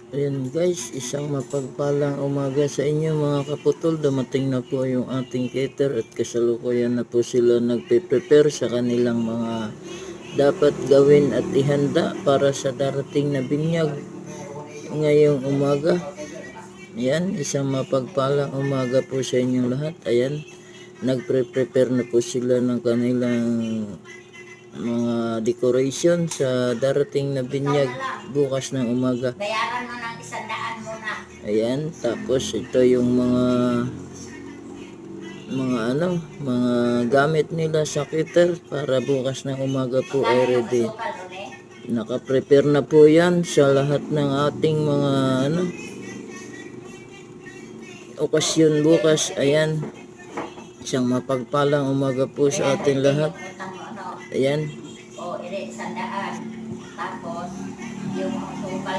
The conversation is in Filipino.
Ayan guys, isang mapagpalang umaga sa inyo mga kaputol. Dumating na po yung ating cater at kasalukuyan na po sila nagpe-prepare sa kanilang mga dapat gawin at ihanda para sa darating na binyag ngayong umaga. Ayan, isang mapagpalang umaga po sa inyong lahat. Ayan, nagpre-prepare na po sila ng kanilang mga decoration sa darating na binyag bukas ng umaga. Bayaran mo ng 100 muna. Ayan, tapos ito yung mga gamit nila sa cater para bukas ng umaga po ay ready. Naka-prepare na po yan sa lahat ng ating mga okasyon bukas. Ayan, isang mapagpalang umaga po sa ating lahat. Ayan,